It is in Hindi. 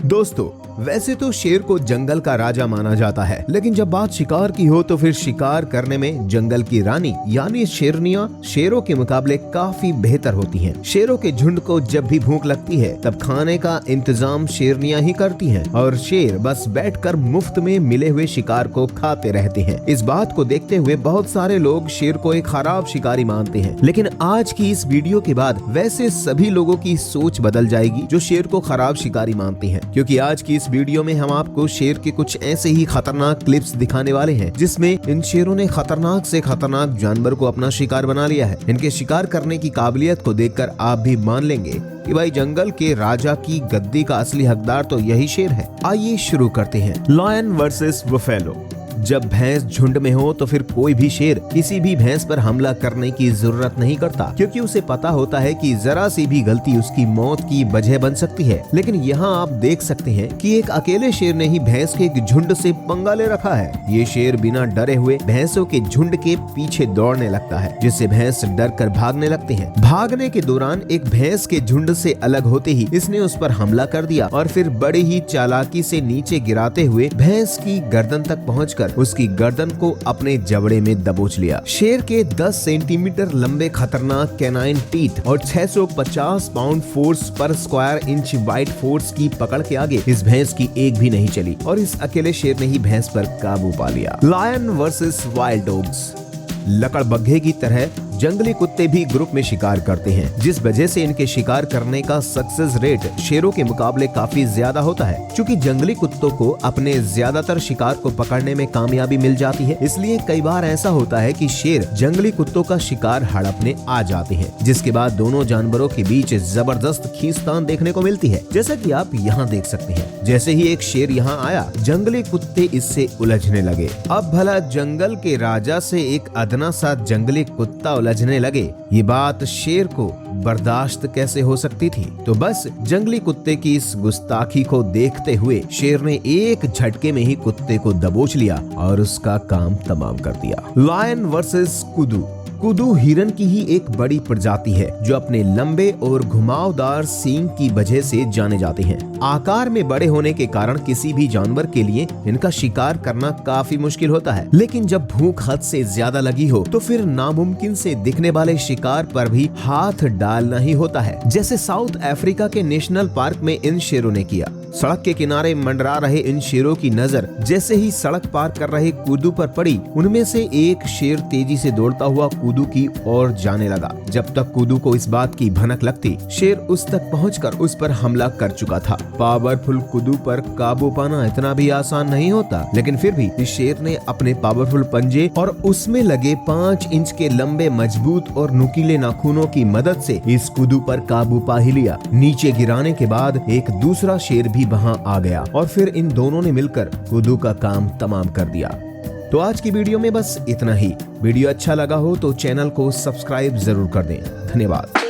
दोस्तों, वैसे तो शेर को जंगल का राजा माना जाता है, लेकिन जब बात शिकार की हो तो फिर शिकार करने में जंगल की रानी यानी शेरनियां शेरों के मुकाबले काफी बेहतर होती हैं। शेरों के झुंड को जब भी भूख लगती है तब खाने का इंतजाम शेरनियां ही करती हैं और शेर बस बैठकर मुफ्त में मिले हुए शिकार को खाते रहते हैं। इस बात को देखते हुए बहुत सारे लोग शेर को एक खराब शिकारी मानते हैं, लेकिन आज की इस वीडियो के बाद वैसे सभी लोगों की सोच बदल जाएगी जो शेर को खराब शिकारी मानते हैं, क्योंकि आज की वीडियो में हम आपको शेर के कुछ ऐसे ही खतरनाक क्लिप्स दिखाने वाले हैं जिसमें इन शेरों ने खतरनाक से खतरनाक जानवर को अपना शिकार बना लिया है। इनके शिकार करने की काबिलियत को देखकर आप भी मान लेंगे कि भाई जंगल के राजा की गद्दी का असली हकदार तो यही शेर है। आइए शुरू करते हैं। Lion versus buffalo. जब भैंस झुंड में हो तो फिर कोई भी शेर किसी भी भैंस पर हमला करने की जरूरत नहीं करता, क्योंकि उसे पता होता है कि जरा सी भी गलती उसकी मौत की वजह बन सकती है। लेकिन यहाँ आप देख सकते हैं कि एक अकेले शेर ने ही भैंस के एक झुंड से पंगा ले रखा है। ये शेर बिना डरे हुए भैंसों के झुंड के पीछे दौड़ने लगता है, जिससे भैंस डर कर भागने लगते हैं। भागने के दौरान एक भैंस के झुंड से अलग होते ही इसने उस पर हमला कर दिया और फिर बड़ी ही चालाकी से नीचे गिराते हुए भैंस की गर्दन तक पहुँचकर उसकी गर्दन को अपने जबड़े में दबोच लिया। शेर के 10 सेंटीमीटर लंबे खतरनाक कैनाइन टीथ और 650 पाउंड फोर्स पर स्क्वायर इंच वाइट फोर्स की पकड़ के आगे इस भैंस की एक भी नहीं चली और इस अकेले शेर ने ही भैंस पर काबू पा लिया। Lion versus wild dogs. लकड़बग्घे की तरह जंगली कुत्ते भी ग्रुप में शिकार करते हैं, जिस वजह से इनके शिकार करने का सक्सेस रेट शेरों के मुकाबले काफी ज्यादा होता है। क्योंकि जंगली कुत्तों को अपने ज्यादातर शिकार को पकड़ने में कामयाबी मिल जाती है, इसलिए कई बार ऐसा होता है कि शेर जंगली कुत्तों का शिकार हड़पने आ जाते हैं, जिसके बाद दोनों जानवरों के बीच जबरदस्त खींचतान देखने को मिलती है, जैसा कि आप यहाँ देख सकते हैं। जैसे ही एक शेर यहाँ आया, जंगली कुत्ते इससे उलझने लगे। अब भला जंगल के राजा से एक अदना सा जंगली कुत्ता उलझने लगे, ये बात शेर को बर्दाश्त कैसे हो सकती थी। तो बस जंगली कुत्ते की इस गुस्ताखी को देखते हुए शेर ने एक झटके में ही कुत्ते को दबोच लिया और उसका काम तमाम कर दिया। लायन वर्सेस कुदू। कुदू हिरन की ही एक बड़ी प्रजाति है जो अपने लंबे और घुमावदार सींग की वजह से जाने जाते हैं। आकार में बड़े होने के कारण किसी भी जानवर के लिए इनका शिकार करना काफी मुश्किल होता है, लेकिन जब भूख हद से ज्यादा लगी हो तो फिर नामुमकिन से दिखने वाले शिकार पर भी हाथ डालना ही होता है, जैसे साउथ अफ्रीका के नेशनल पार्क में इन शेरों ने किया। सड़क के किनारे मंडरा रहे इन शेरों की नजर जैसे ही सड़क पार कर रहे कुदू पर पड़ी, उनमें से एक शेर तेजी से दौड़ता हुआ कुदू की ओर जाने लगा। जब तक कुदू को इस बात की भनक लगती, शेर उस तक पहुंचकर उस पर हमला कर चुका था। पावरफुल कुदू पर काबू पाना इतना भी आसान नहीं होता, लेकिन फिर भी इस शेर ने अपने पावरफुल पंजे और उसमें लगे 5 इंच के लंबे मजबूत और नुकीले नाखूनों की मदद से इस कुदू पर काबू पा ही लिया। नीचे गिराने के बाद एक दूसरा शेर भी वहां आ गया और फिर इन दोनों ने मिलकर कुदू का काम तमाम कर दिया। तो आज की वीडियो में बस इतना ही। वीडियो अच्छा लगा हो तो चैनल को सब्सक्राइब जरूर कर दें। धन्यवाद।